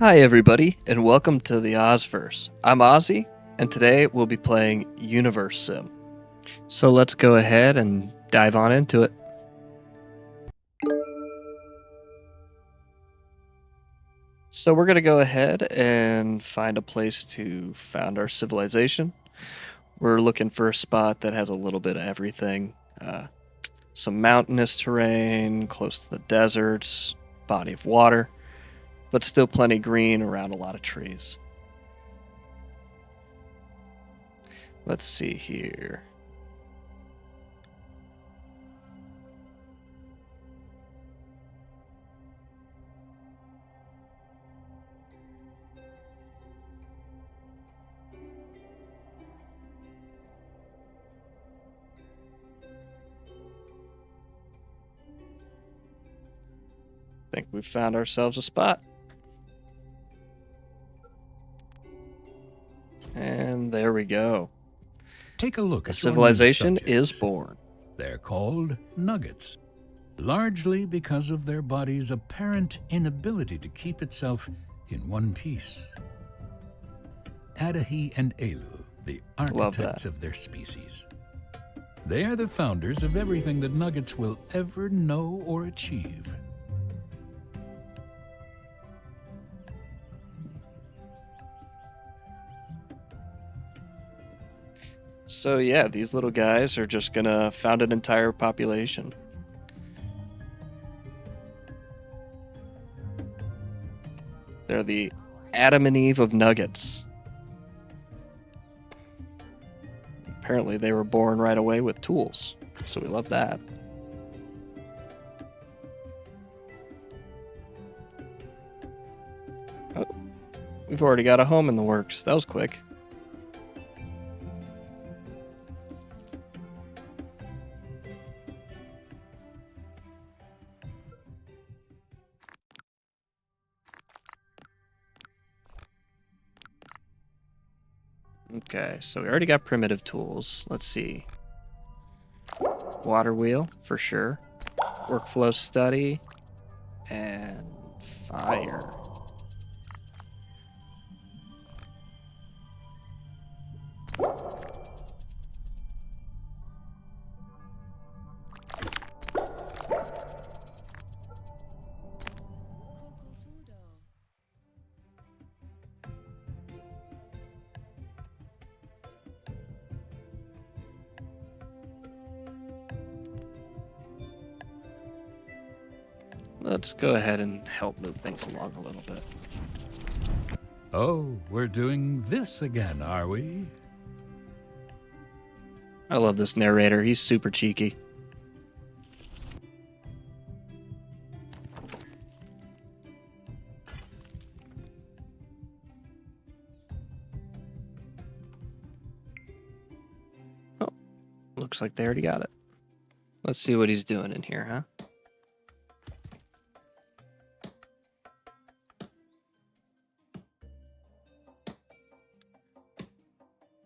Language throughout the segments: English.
Hi, everybody, and welcome to the Ozverse. I'm Ozzy, and today we'll be playing Universim. So let's go ahead and dive on into it. So we're going to go ahead and find a place to found our civilization. We're looking for a spot that has a little bit of everything. Some mountainous terrain, close to the deserts, body of water, but still plenty green around a lot of trees. Let's see here. I think we've found ourselves a spot. And there we go. Take a look A at your new civilization is subjects. born. They're called Nuggets, largely because of their body's apparent inability to keep itself in one piece. Adahi and Elu, the architects of their species. They are the founders of everything that Nuggets will ever know or achieve. So yeah, these little guys are just gonna found an entire population. They're the Adam and Eve of Nuggets. Apparently they were born right away with tools, so we love that. Oh, we've already got a home in the works. That was quick. Okay, so we already got primitive tools. Let's see. Water wheel, for sure. Workflow study. And fire. Let's go ahead and help move things along a little bit. Oh, we're doing this again, are we? I love this narrator. He's super cheeky. Oh, looks like they already got it. Let's see what he's doing in here, huh?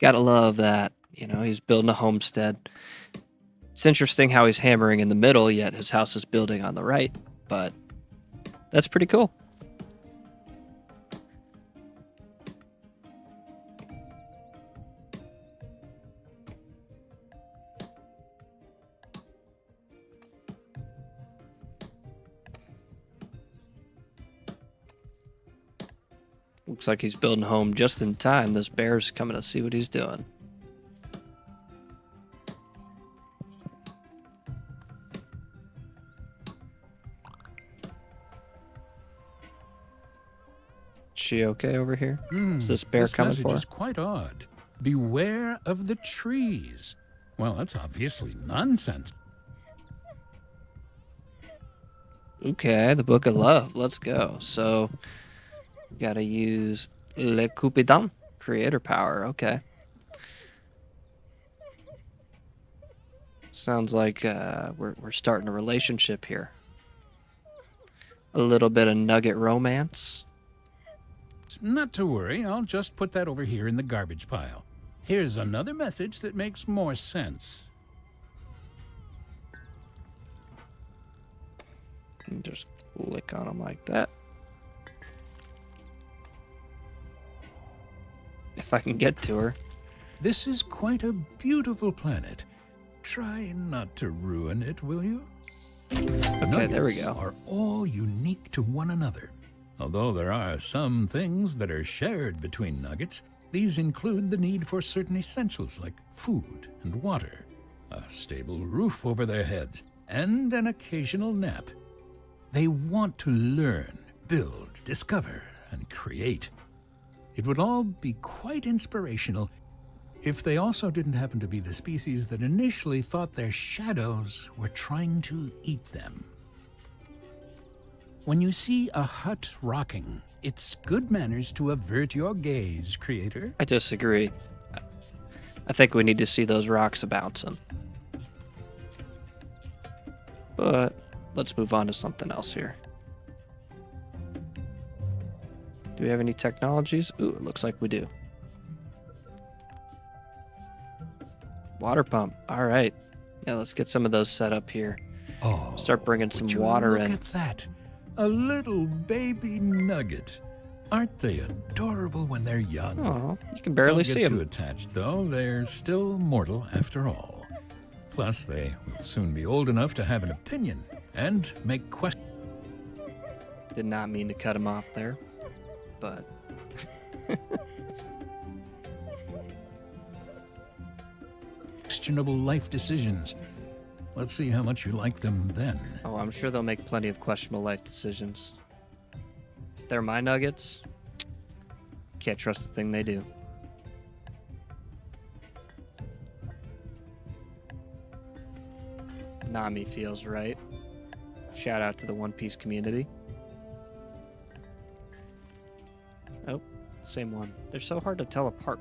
Gotta love that. You know, he's building a homestead. It's interesting how he's hammering in the middle, yet his house is building on the right, but that's pretty cool. Looks like he's building a home just in time. This bear's coming to see what he's doing. She okay over here? Is this bear coming message for her? is quite odd. Beware of the trees. Well, that's obviously nonsense. Okay, the Book of Love. Let's go. So, gotta use Le Cupidon, creator power. Okay. Sounds like we're starting a relationship here. A little bit of Nugget romance. Not to worry, I'll just put that over here in the garbage pile. Here's another message that makes more sense. And just click on them like that. I can get to her. This is quite a beautiful planet. Try not to ruin it, will you? The Okay, there we Nuggets go. are all unique to one another. Although there are some things that are shared between Nuggets, these include the need for certain essentials like food and water, a stable roof over their heads, and an occasional nap. They want to learn, build, discover, and create. It would all be quite inspirational if they also didn't happen to be the species that initially thought their shadows were trying to eat them. When you see a hut rocking, it's good manners to avert your gaze, creator. I disagree. I think we need to see those rocks bouncing. But let's move on to something else here. Do we have any technologies? Ooh, it looks like we do. Water pump. All right. Yeah, let's get some of those set up here. Oh, start bringing some water in. Look at that. A little baby nugget. Aren't they adorable when they're young? Oh, you can barely see them. Don't get too attached, though. They're still mortal after all. Plus, they will soon be old enough to have an opinion and make questions. Did not mean to cut him off there, but... questionable life decisions. Let's see how much you like them then. Oh, I'm sure they'll make plenty of questionable life decisions. If they're my Nuggets, can't trust a thing they do. Nami feels right. Shout out to the One Piece community. Oh, same one. They're so hard to tell apart.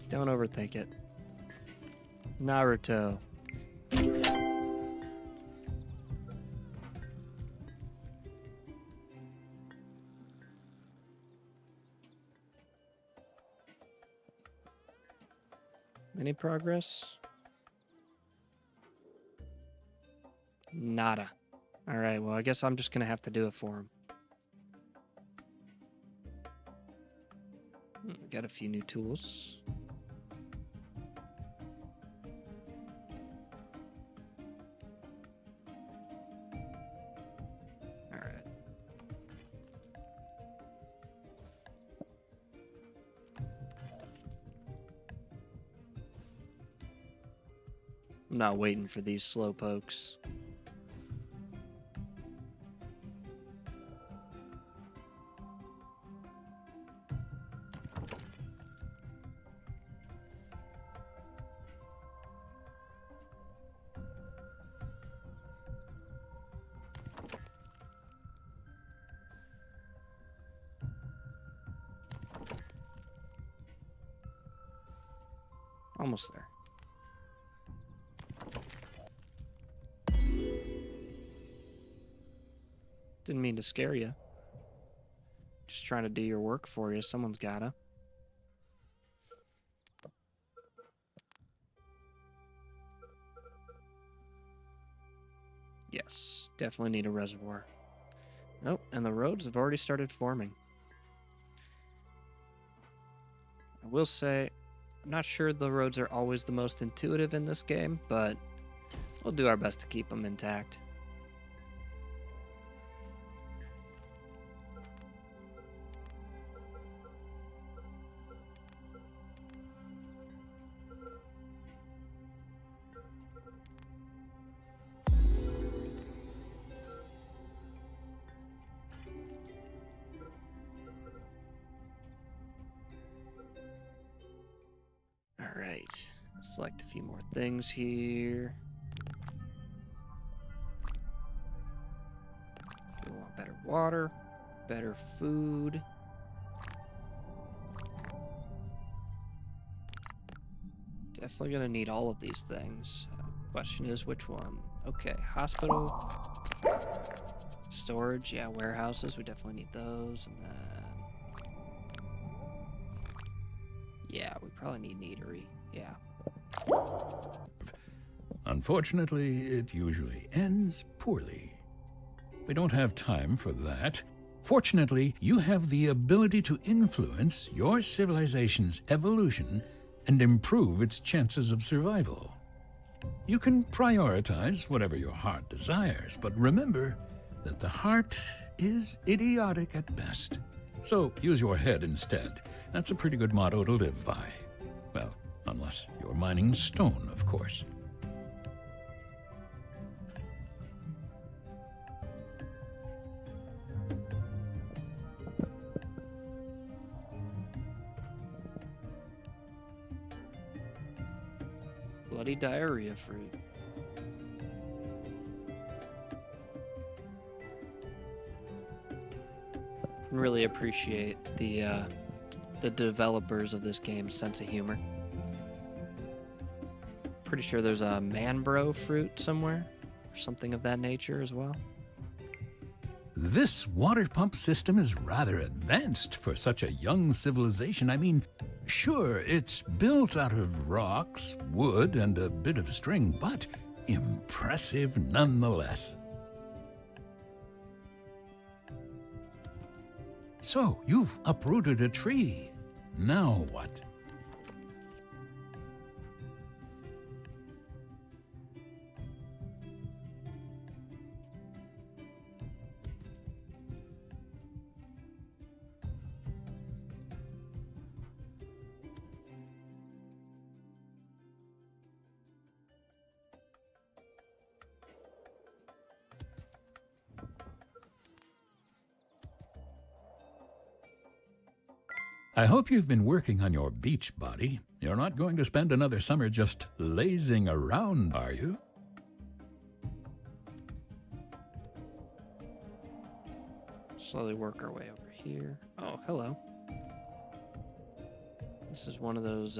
Don't overthink it. Naruto. Any progress? Nada. Alright, well, I guess I'm just gonna have to do it for him. Got a few new tools. Alright. I'm not waiting for these slowpokes. Almost there. Didn't mean to scare you. Just trying to do your work for you. Someone's gotta. Yes, definitely need a reservoir. Nope, and the roads have already started forming. I will say, I'm not sure the roads are always the most intuitive in this game, but we'll do our best to keep them intact. Alright, select a few more things here. We want better water, better food. Definitely gonna need all of these things. Question is which one? Okay, hospital, storage, yeah, warehouses, we definitely need those, and then... yeah, we probably need an eatery, yeah. Unfortunately, it usually ends poorly. We don't have time for that. Fortunately, you have the ability to influence your civilization's evolution and improve its chances of survival. You can prioritize whatever your heart desires, but remember that the heart is idiotic at best. So use your head instead. That's a pretty good motto to live by. Well, unless you're mining stone, of course. Bloody diarrhea fruit. Really appreciate the developers of this game's sense of humor. Pretty sure there's a manbro fruit somewhere, or something of that nature as well. This water pump system is rather advanced for such a young civilization. I mean, sure, it's built out of rocks, wood, and a bit of string, but impressive nonetheless. So, you've uprooted a tree. Now what? I hope you've been working on your beach body. You're not going to spend another summer just lazing around, are you? Slowly work our way over here. Oh, hello. This is one of those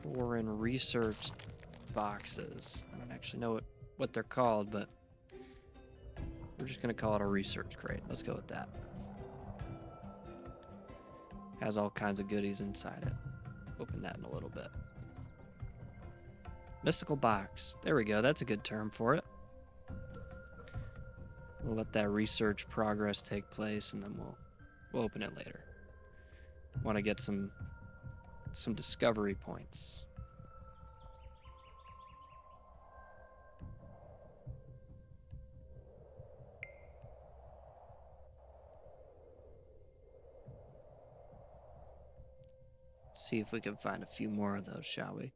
foreign research boxes. I don't actually know what they're called, but we're just going to call it a research crate. Let's go with that. Has all kinds of goodies inside it. Open that in a little bit. Mystical box. There we go. That's a good term for it. We'll let that research progress take place, and then we'll open it later. Want to get some discovery points. See if we can find a few more of those, shall we?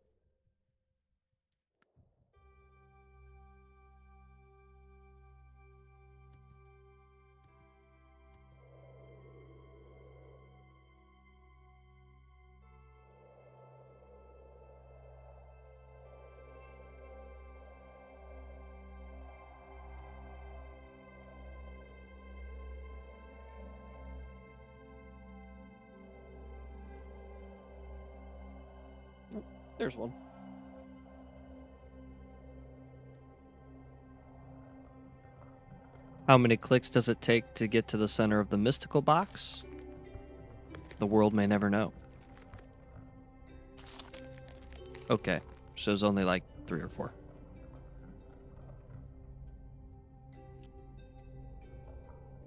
There's one. How many clicks does it take to get to the center of the mystical box? The world may never know. Okay, shows only like 3 or 4.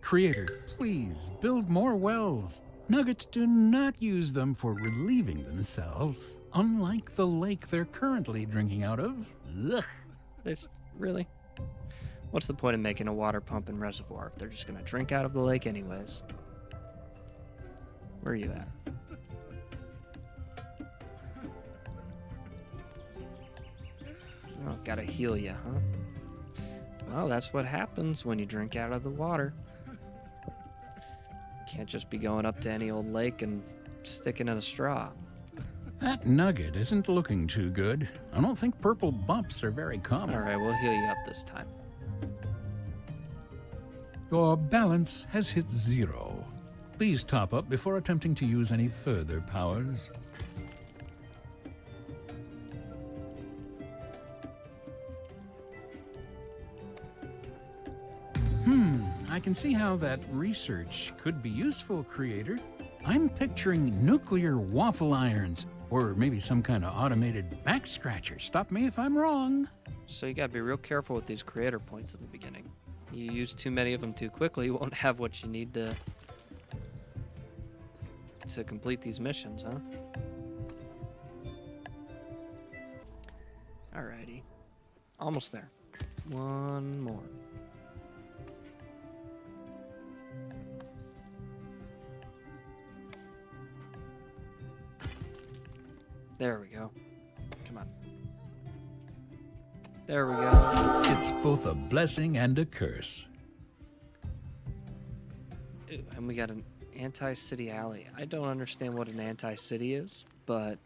Creator, please build more wells. Nuggets do not use them for relieving themselves, unlike the lake they're currently drinking out of. Ugh. Really? What's the point of making a water pump and reservoir if they're just going to drink out of the lake anyways? Where are you at? Oh, gotta heal you, huh? Well, that's what happens when you drink out of the water. Can't just be going up to any old lake and sticking in a straw. That nugget isn't looking too good. I don't think purple bumps are very common. All right, we'll heal you up this time. Your balance has hit 0. Please top up before attempting to use any further powers. I can see how that research could be useful, Creator. I'm picturing nuclear waffle irons Or maybe some kind of automated back scratcher. Stop me if I'm wrong. So you gotta be real careful with these creator points at the beginning. You use too many of them too quickly, you won't have what you need to complete these missions, huh? Alrighty. Almost there. One more. There we go. Come on. There we go. It's both a blessing and a curse. Ooh, and we got an anti-city alley. I don't understand what an anti-city is, but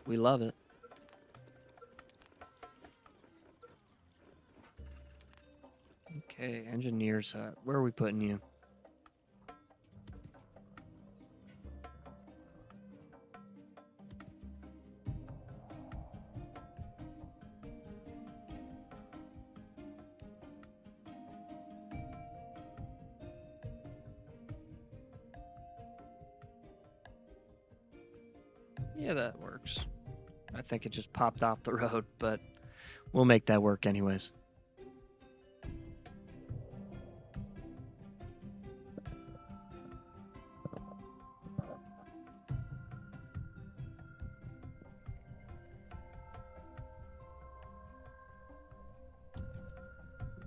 we love it. Okay, engineers. Where are we putting you? Yeah, that works. I think it just popped off the road, but we'll make that work anyways.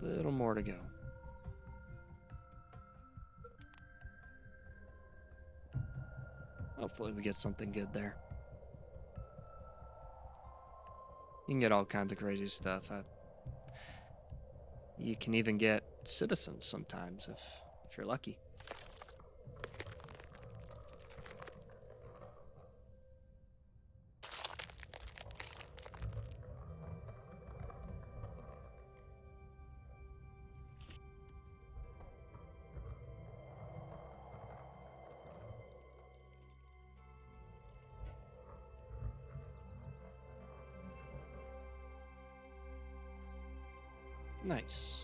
A little more to go. Hopefully we get something good there. You can get all kinds of crazy stuff. You can even get citizens sometimes if you're lucky. Nice.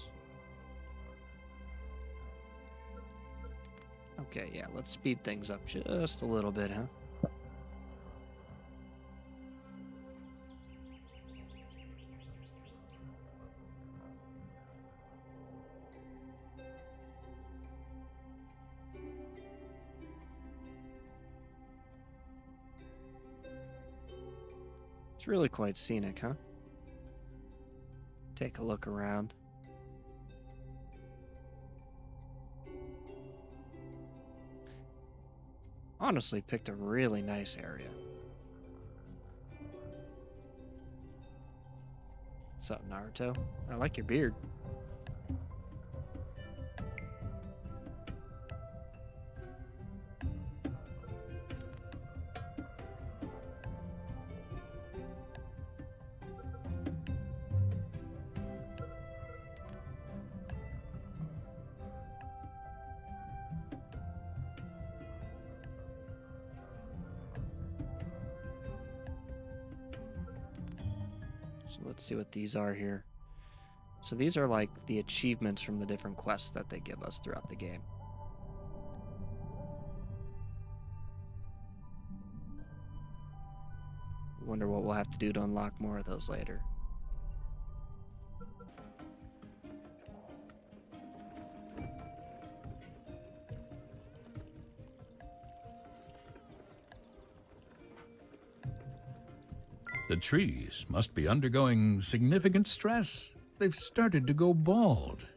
Okay, yeah, let's speed things up just a little bit, huh? It's really quite scenic, huh? Take a look around. Honestly, picked a really nice area. What's up, Naruto? I like your beard. So let's see what these are here. So these are like the achievements from the different quests that they give us throughout the game. Wonder what we'll have to do to unlock more of those later. The trees must be undergoing significant stress. They've started to go bald.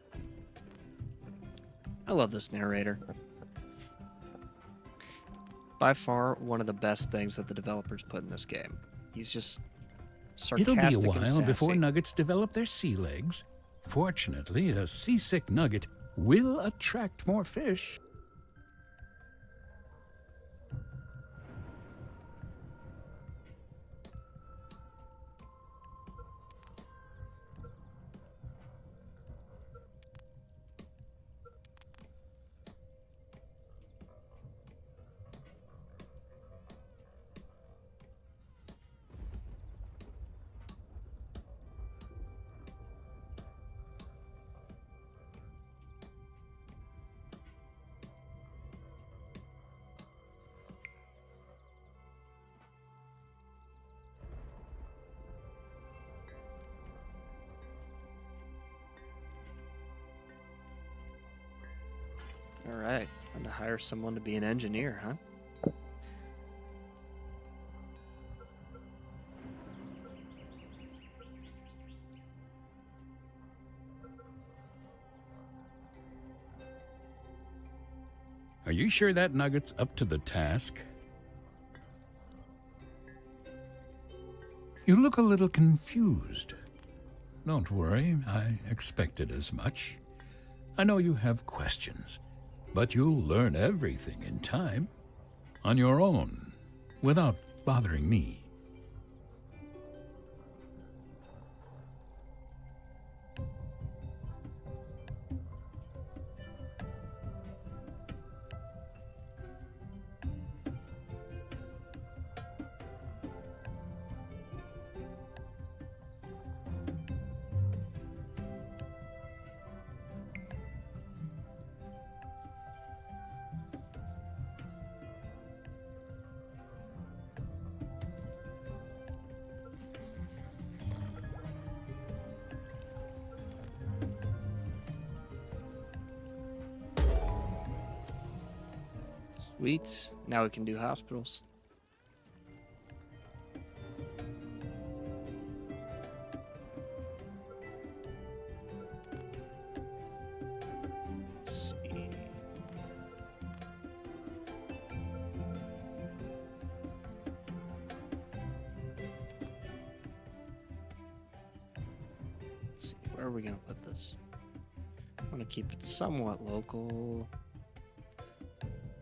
I love this narrator. By far, one of the best things that the developers put in this game. He's just sarcastic. It'll be a and while sassy. before nuggets develop their sea legs. Fortunately, a seasick nugget will attract more fish. All right. Time to hire someone to be an engineer, huh? Are you sure that Nugget's up to the task? You look a little confused. Don't worry, I expected as much. I know you have questions, but you'll learn everything in time, on your own, without bothering me. Sweet. Now we can do hospitals. Let's see. Let's see. Where are we going to put this? I want to keep it somewhat local.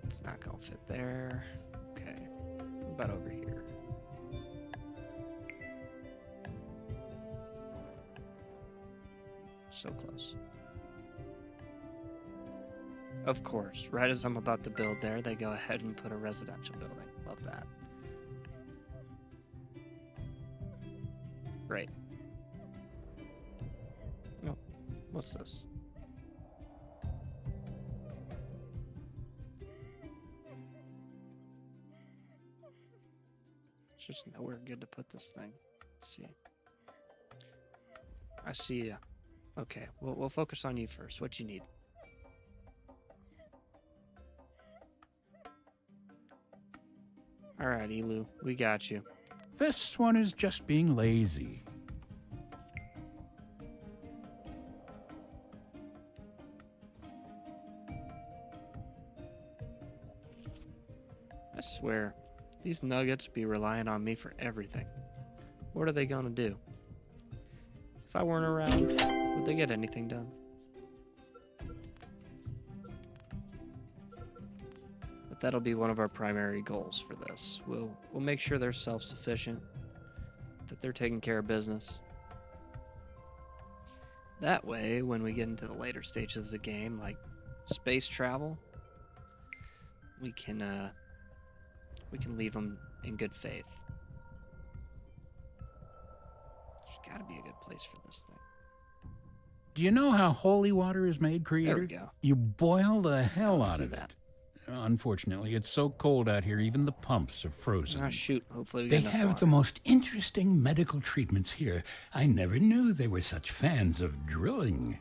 It's not gonna fit there. Okay. What about over here? So close. Of course, right as I'm about to build there, they go ahead and put a residential building. Love that. Great. Oh, what's this? There's nowhere good to put this thing. Let's see. I see you. Okay, we'll focus on you first. What you need? All right, Elu, we got you. This one is just being lazy. I swear, these nuggets be relying on me for everything. What are they gonna do? If I weren't around, would they get anything done? But that'll be one of our primary goals for this. We'll make sure they're self-sufficient, that they're taking care of business. That way, when we get into the later stages of the game, like space travel, we can leave them in good faith. There's got to be a good place for this thing. Do you know how holy water is made, Creator? There we go. You boil the hell Let's out do of that. it. Unfortunately, it's so cold out here, even the pumps are frozen. Ah, shoot. Hopefully we They get enough have water. the most interesting medical treatments here. I never knew they were such fans of drilling.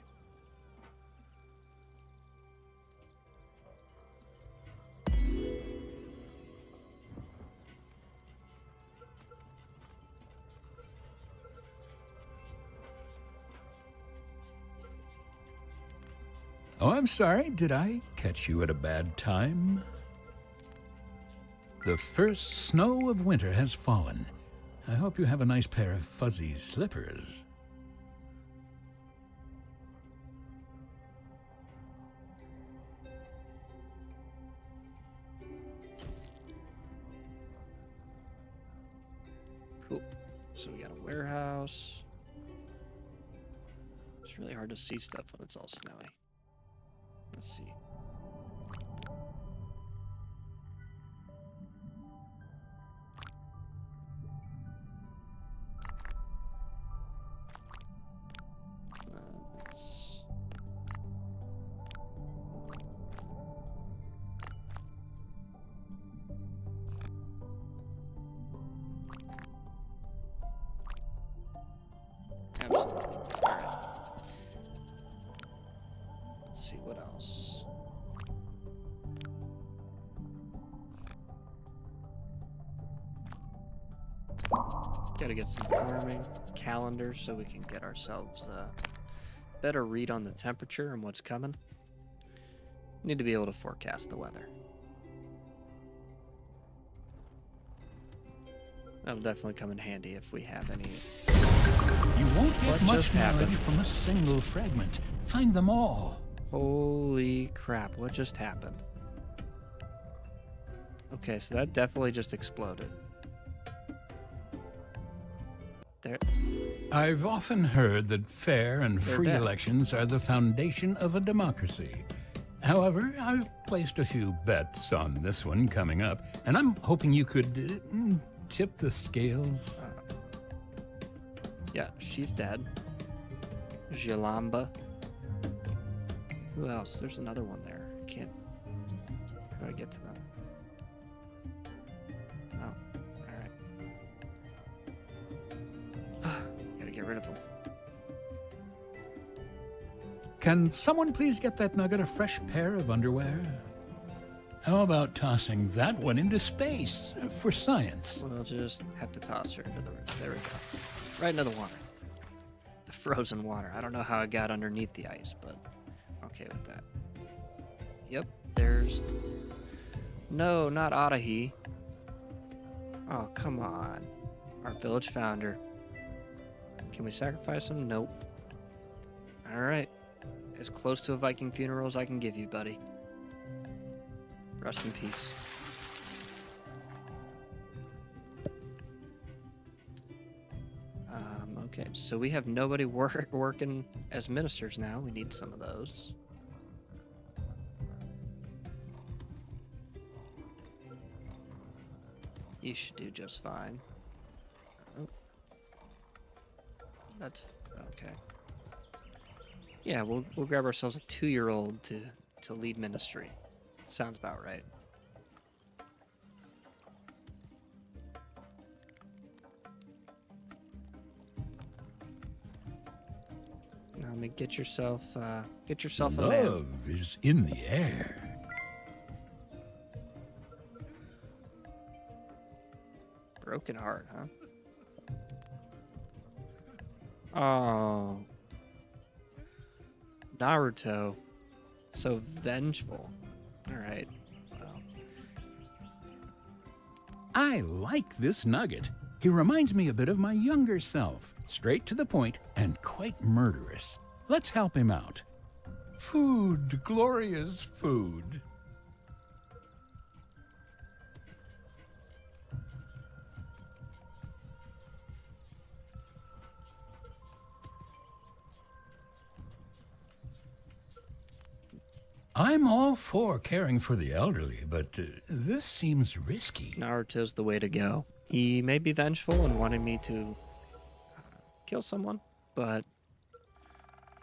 Oh, I'm sorry. Did I catch you at a bad time? The first snow of winter has fallen. I hope you have a nice pair of fuzzy slippers. Cool. So we got a warehouse. It's really hard to see stuff when it's all snowy. Let's see. Let's... Absolutely. All right. Let's see what else. Gotta get some farming calendars so we can get ourselves a better read on the temperature and what's coming. Need to be able to forecast the weather. That'll definitely come in handy if we have any. You won't get What much just knowledge happened? from a single fragment. Find them all. Holy crap, what just happened? Okay, so that definitely just exploded. There. I've often heard that fair and They're free dead. elections are the foundation of a democracy. However, I've placed a few bets on this one coming up, and I'm hoping you could tip the scales. Yeah, she's dead. Jalamba. Who else? There's another one there. I can't. How do I get to them? Oh, alright. Gotta get rid of them. Can someone please get that nugget a fresh pair of underwear? How about tossing that one into space for science? We'll just have to toss her into the river. There we go. Right into the water. The frozen water. I don't know how it got underneath the ice, but okay with that. Yep, there's... No, not Adahi. Oh, come on. Our village founder. Can we sacrifice him? Nope. Alright. As close to a Viking funeral as I can give you, buddy. Rest in peace. Okay, so we have nobody working as ministers now. We need some of those. You should do just fine. Oh. That's okay. Yeah, we'll grab ourselves a 2-year-old to lead ministry. Sounds about right. Now, I mean, get yourself a man. Love is in the air. Broken heart, huh? Oh. Naruto. So vengeful. Alright. Well. I like this nugget. He reminds me a bit of my younger self. Straight to the point and quite murderous. Let's help him out. Food, glorious food. I'm all for caring for the elderly, but this seems risky. Naruto's the way to go. He may be vengeful and wanted me to kill someone, but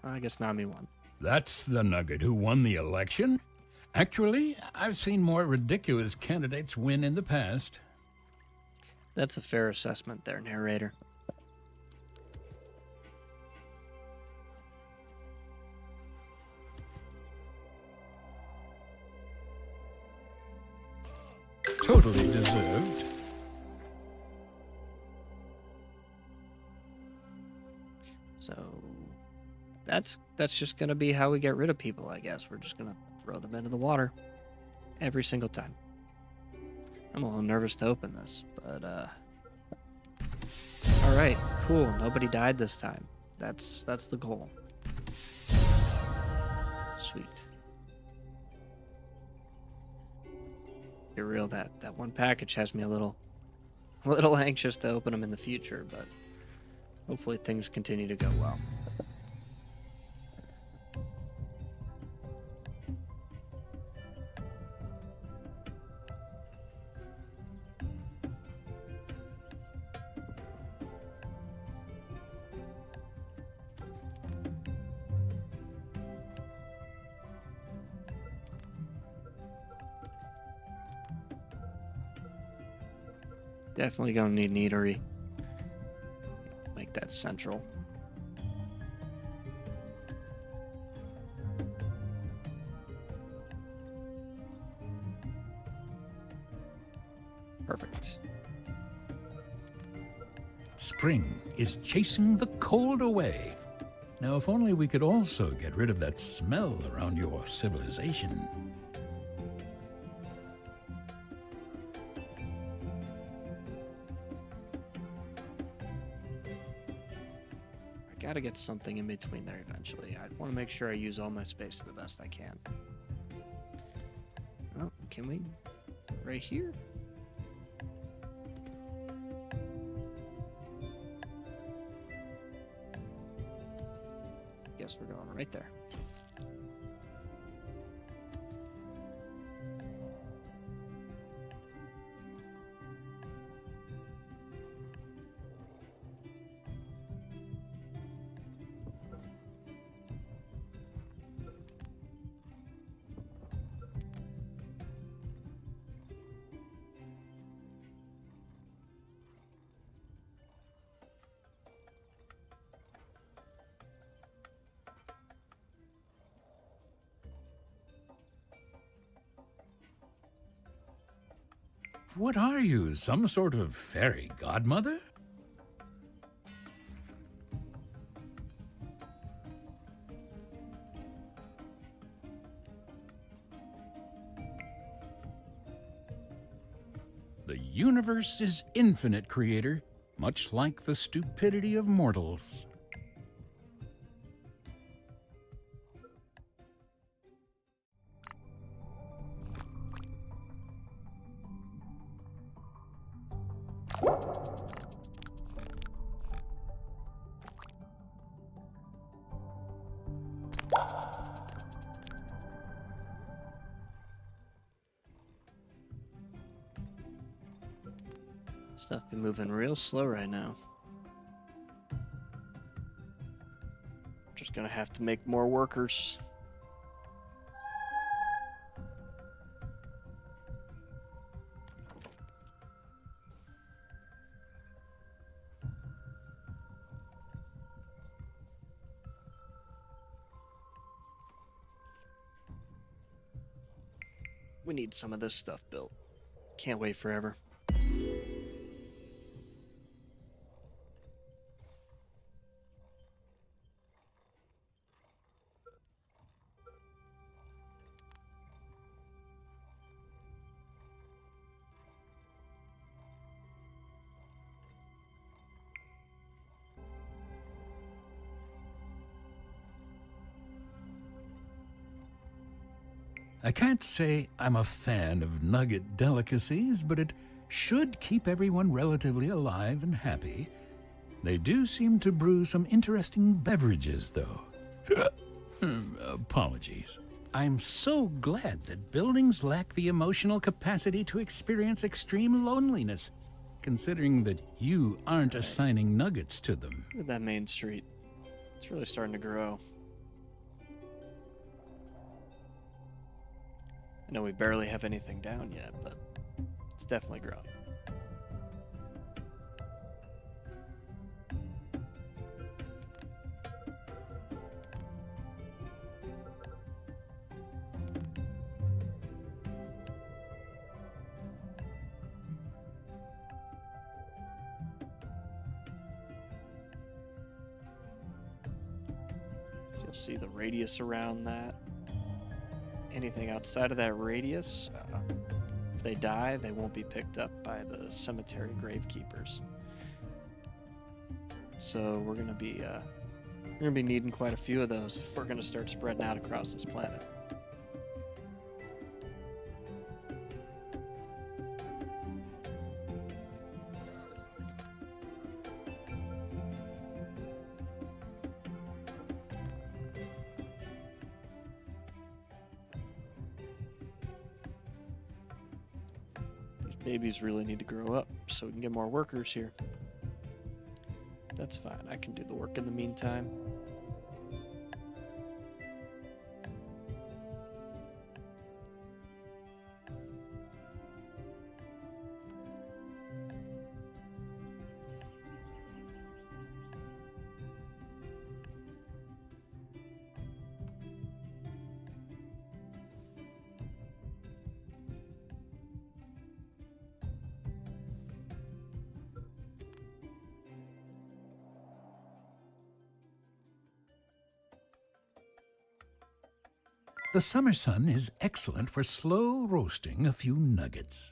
I guess Nami won. That's the nugget who won the election? Actually, I've seen more ridiculous candidates win in the past. That's a fair assessment there, narrator. Totally deserved. So that's just gonna be how we get rid of people, I guess. We're just gonna throw them into the water every single time. I'm a little nervous to open this, but all right, cool. Nobody died this time. That's the goal. Sweet. Be real, that one package has me a little anxious to open them in the future, but hopefully things continue to go well. Definitely gonna need an eatery. Make that central. Perfect. Spring is chasing the cold away. Now, if only we could also get rid of that smell around your civilization. I gotta get something in between there eventually. I want to make sure I use all my space the best I can. Oh, can we? Right here? Guess we're going right there. What are you, some sort of fairy godmother? The universe is infinite, creator, much like the stupidity of mortals. Stuff been moving real slow right now. Just gonna have to make more workers. We need some of this stuff built. Can't wait forever. I can't say I'm a fan of Nugget delicacies, but it should keep everyone relatively alive and happy. They do seem to brew some interesting beverages, though. Apologies. I'm so glad that buildings lack the emotional capacity to experience extreme loneliness, considering that you aren't assigning nuggets to them. Look at that main street. It's really starting to grow. I know we barely have anything down yet, but it's definitely growing. You'll see the radius around that. Anything outside of that radius, if they die, they won't be picked up by the cemetery gravekeepers. So we're gonna be needing quite a few of those if we're gonna start spreading out across this planet. Babies really need to grow up so we can get more workers here. That's fine. I can do the work in the meantime. The summer sun is excellent for slow roasting a few nuggets.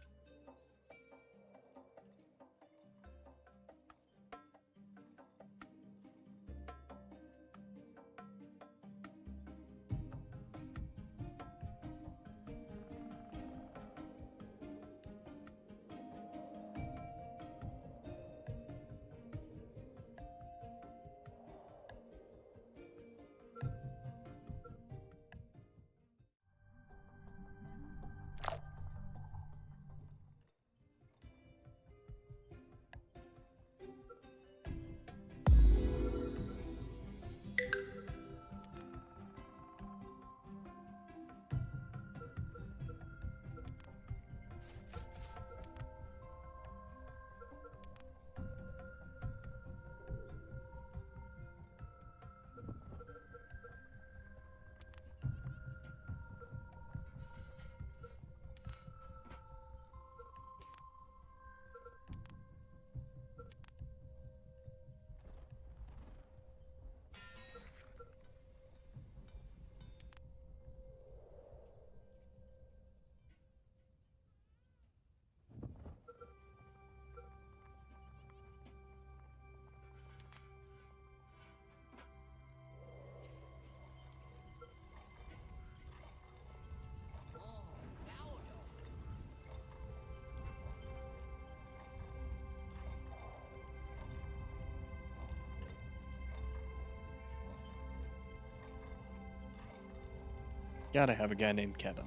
Gotta have a guy named Kevin.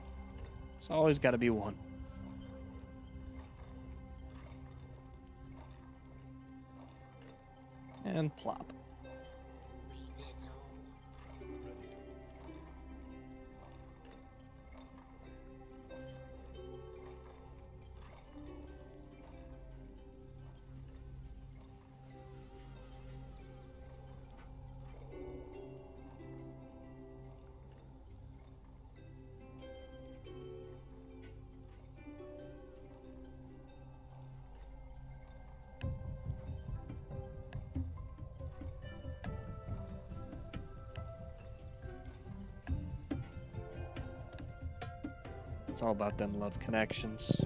It's always gotta be one. And plop. It's all about them love connections.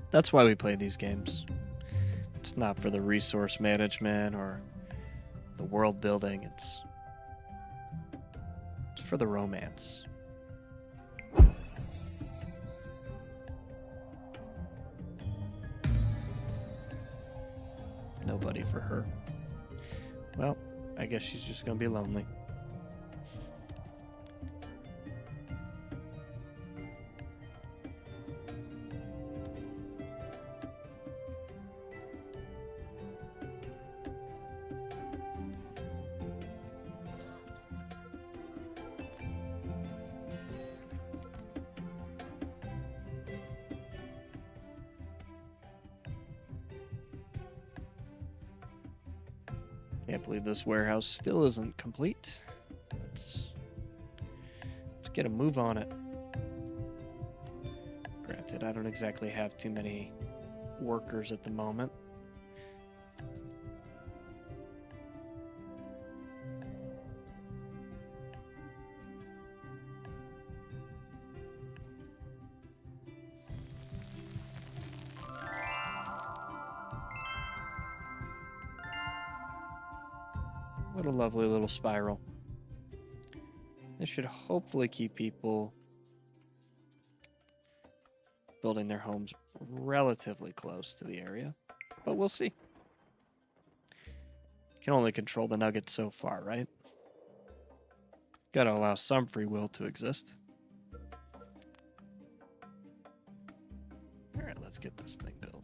That's why we play these games. It's not for the resource management or the world building. It's for the romance. Nobody for her. Well, I guess she's just gonna be lonely. Can't believe this warehouse still isn't complete. Let's get a move on it. Granted, I don't exactly have too many workers at the moment. What a lovely little spiral. This should hopefully keep people building their homes relatively close to the area, but we'll see. Can only control the Nugget so far, right? Gotta allow some free will to exist. All right, let's get this thing built.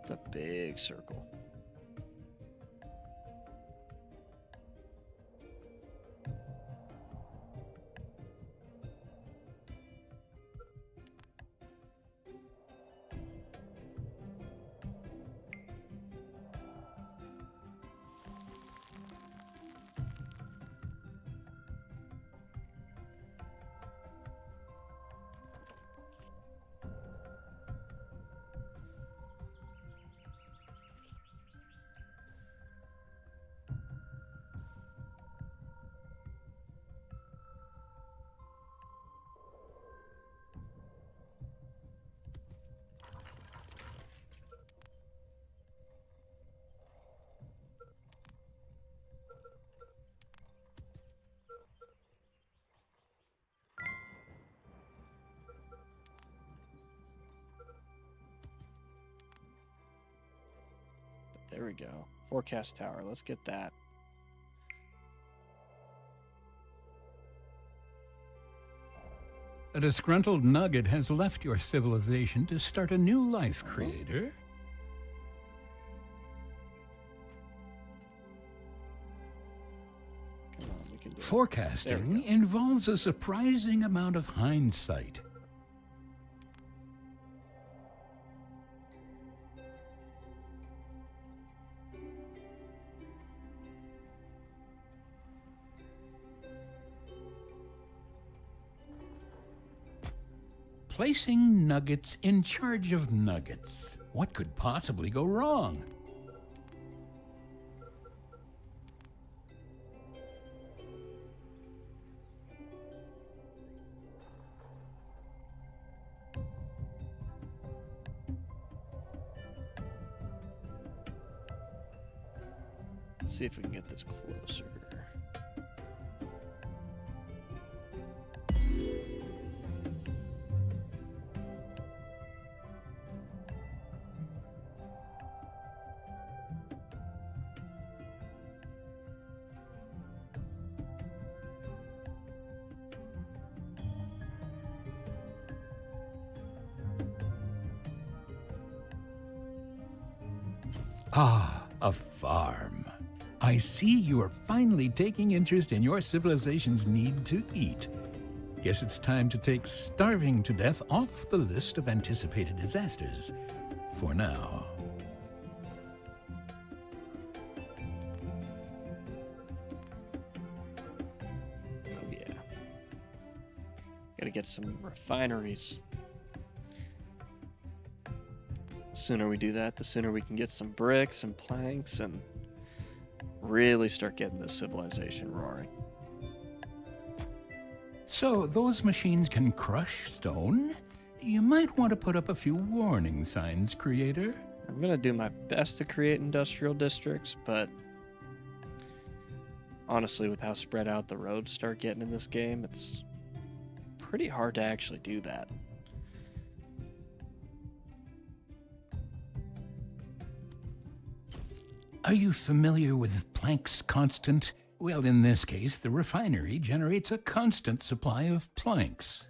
It's a big circle. There we go. Forecast tower. Let's get that. A disgruntled Nugget has left your civilization to start a new life, Creator. Come on, we can do it. Forecasting involves a surprising amount of hindsight. Placing Nuggets in charge of Nuggets. What could possibly go wrong? Let's see if we can get this closer. Ah, a farm. I see you are finally taking interest in your civilization's need to eat. Guess it's time to take starving to death off the list of anticipated disasters. For now. Oh yeah. Gotta get some refineries. The sooner we do that, the sooner we can get some bricks and planks and really start getting this civilization roaring. So those machines can crush stone? You might want to put up a few warning signs, Creator. I'm gonna do my best to create industrial districts, but honestly, with how spread out the roads start getting in this game, it's pretty hard to actually do that. Are you familiar with Planck's constant? Well, in this case, the refinery generates a constant supply of planks.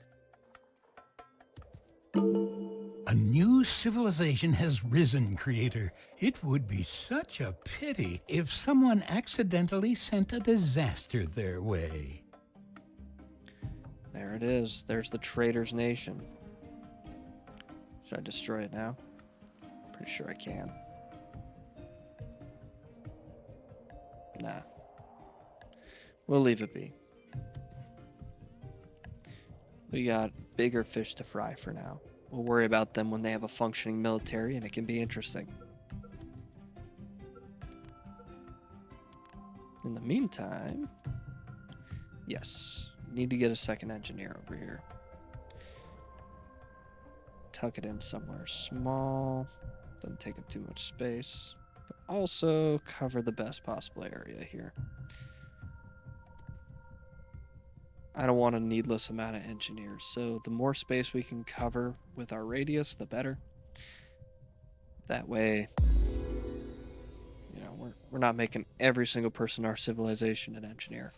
A new civilization has risen, Creator. It would be such a pity if someone accidentally sent a disaster their way. There it is. There's the Trader's Nation. Should I destroy it now? Pretty sure I can. Nah. We'll leave it be. We got bigger fish to fry for now. We'll worry about them when they have a functioning military and it can be interesting. In the meantime, yes, need to get a second engineer over here. Tuck it in somewhere small, doesn't take up too much space, but also cover the best possible area here. I don't want a needless amount of engineers, so the more space we can cover with our radius, the better. That way, you know, we're not making every single person in our civilization an engineer.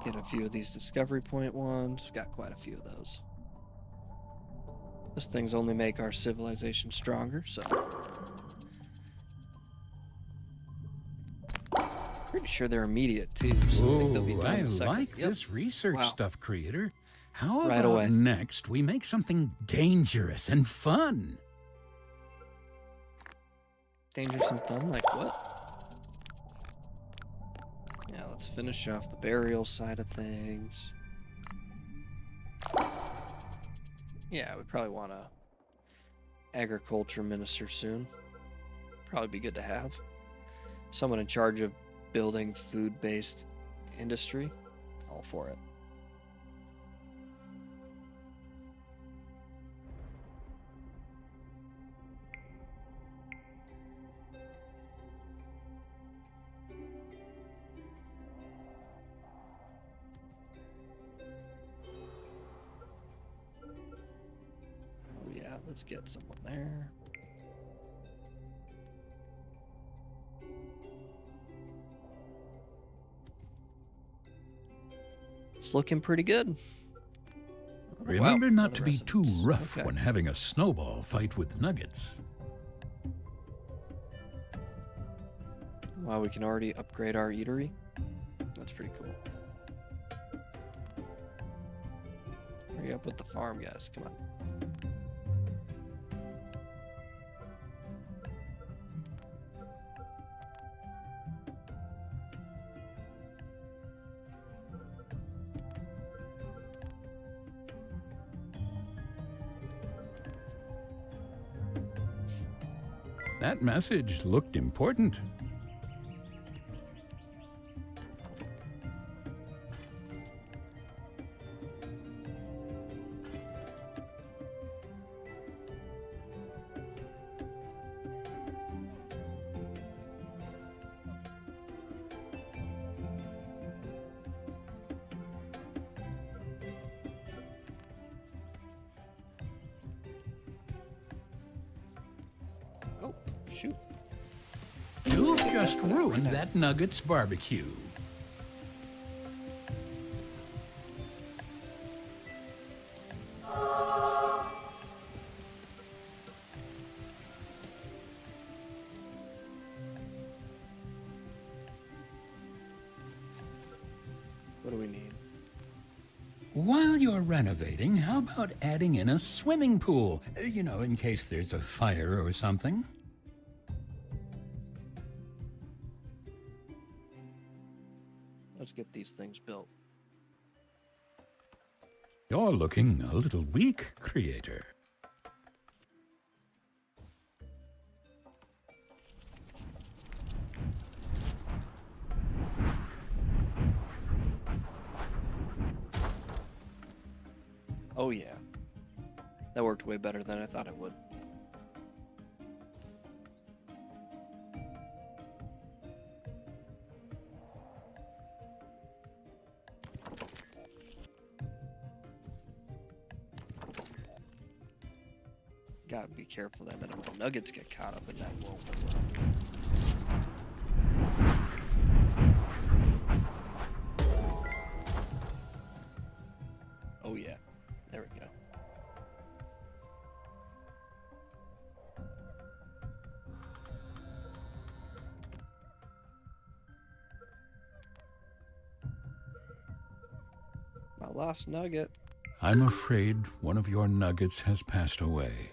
Get a few of these discovery point ones. Got quite a few of those. Those things only make our civilization stronger, so. Pretty sure they're immediate too. So I think they'll be done I in a second. like Yep. this research Wow. stuff, Creator. How Right about away. next we make something dangerous and fun? Dangerous and fun, like what? Yeah, let's finish off the burial side of things. Yeah, we probably want a agriculture minister soon. Probably be good to have. Someone in charge of building food-based industry. All for it. Let's get someone there. It's looking pretty good. Remember Wow, not other to be too residents. rough Okay. when having a snowball fight with nuggets. Wow, we can already upgrade our eatery. That's pretty cool. Hurry up with the farm, guys. Come on. That message looked important. Oh, shoot. You've just ruined that Nuggets barbecue. What do we need? While you're renovating, how about adding in a swimming pool? You know, in case there's a fire or something. Let's get these things built. You're looking a little weak, creator. Oh, yeah. That worked way better than I thought it would. Gotta be careful that the nuggets get caught up in that whirlpool. Oh yeah, there we go. My lost nugget. I'm afraid one of your nuggets has passed away.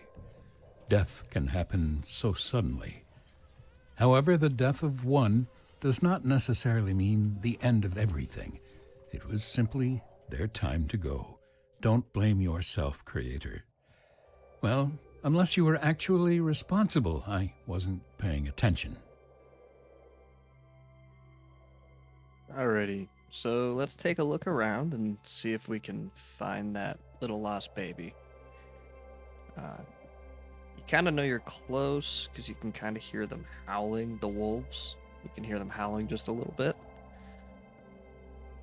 Death can happen so suddenly. However, the death of one does not necessarily mean the end of everything. It was simply their time to go. Don't blame yourself, creator. Well, unless you were actually responsible, I wasn't paying attention. Alrighty, so let's take a look around and see if we can find that little lost baby. You kind of know you're close because you can kind of hear them howling, the wolves. You can hear them howling just a little bit.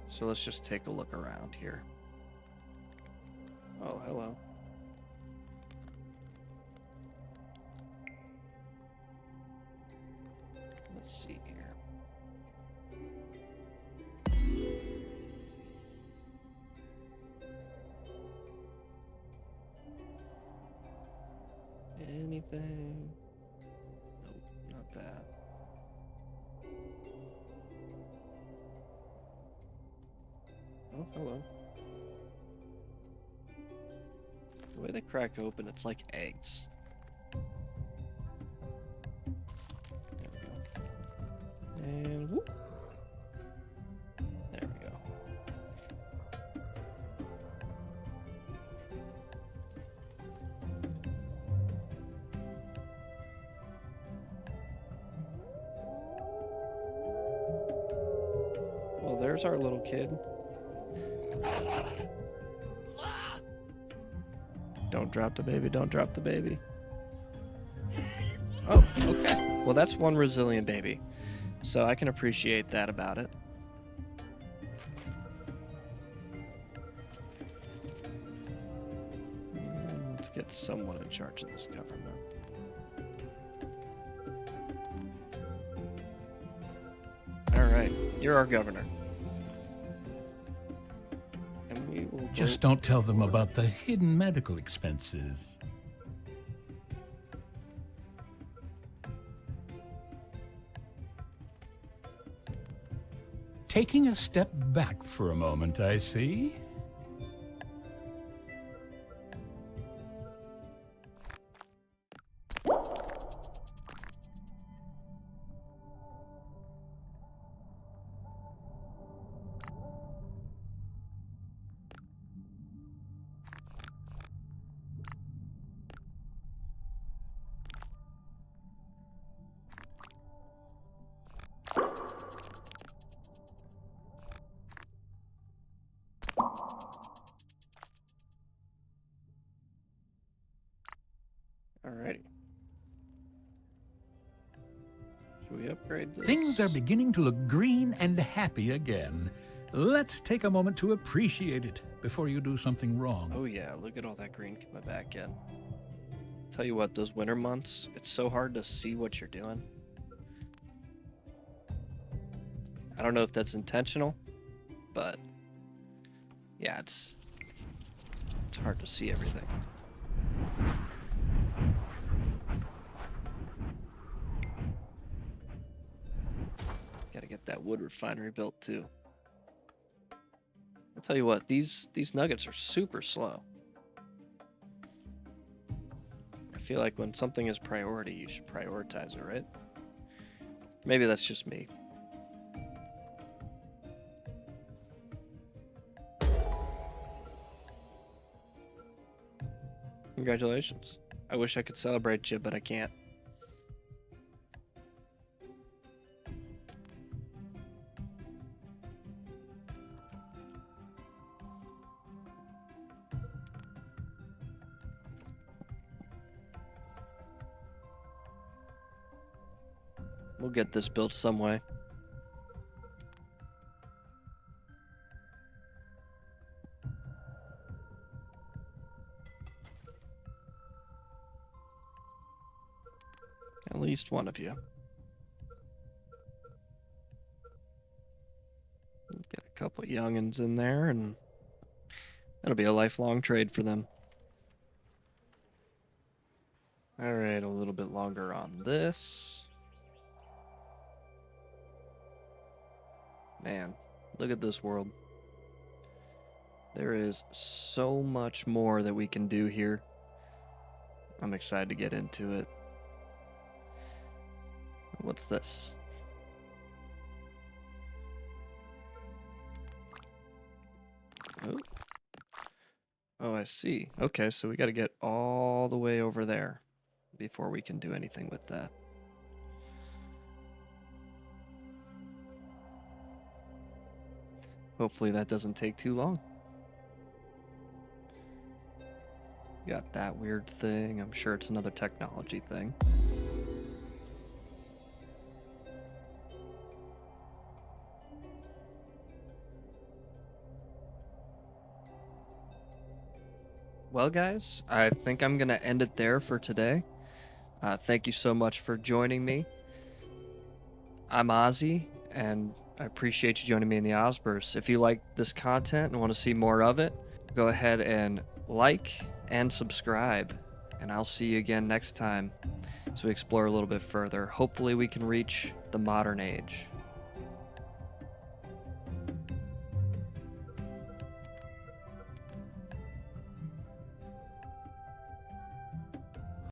So let's just take a look around here. Oh, hello. Let's see here. Anything? Nope, not that. Oh, hello. The way they crack open, it's like eggs. There we go. And whoop. There we go. Well, there's our little kid. Don't drop the baby, don't drop the baby. Oh, okay. Well, that's one resilient baby. So I can appreciate that about it. Let's get someone in charge of this government. Alright, you're our governor. And we will Just don't tell them about the hidden medical expenses. Taking a step back for a moment, I see. Alrighty. Should we upgrade this? Things are beginning to look green and happy again. Let's take a moment to appreciate it before you do something wrong. Oh yeah, look at all that green coming back in. Tell you what, those winter months, it's so hard to see what you're doing. I don't know if that's intentional, but yeah, it's hard to see everything. Gotta get that wood refinery built too. I'll tell you what, these nuggets are super slow. I feel like when something is priority, you should prioritize it, right? Maybe that's just me. Congratulations. I wish I could celebrate you, but I can't. We'll get this built some way. At least one of you. Get a couple youngins in there, and that'll be a lifelong trade for them. Alright, a little bit longer on this. Man, look at this world. There is so much more that we can do here. I'm excited to get into it. What's this? Oh. Oh, I see. Okay, so we got to get all the way over there before we can do anything with that. Hopefully that doesn't take too long. Got that weird thing. I'm sure it's another technology thing. Well, guys, I think I'm going to end it there for today. Thank you so much for joining me. I'm Ozzy, and I appreciate you joining me in the Ozverse. If you like this content and want to see more of it, go ahead and like and subscribe. And I'll see you again next time as we explore a little bit further. Hopefully we can reach the modern age.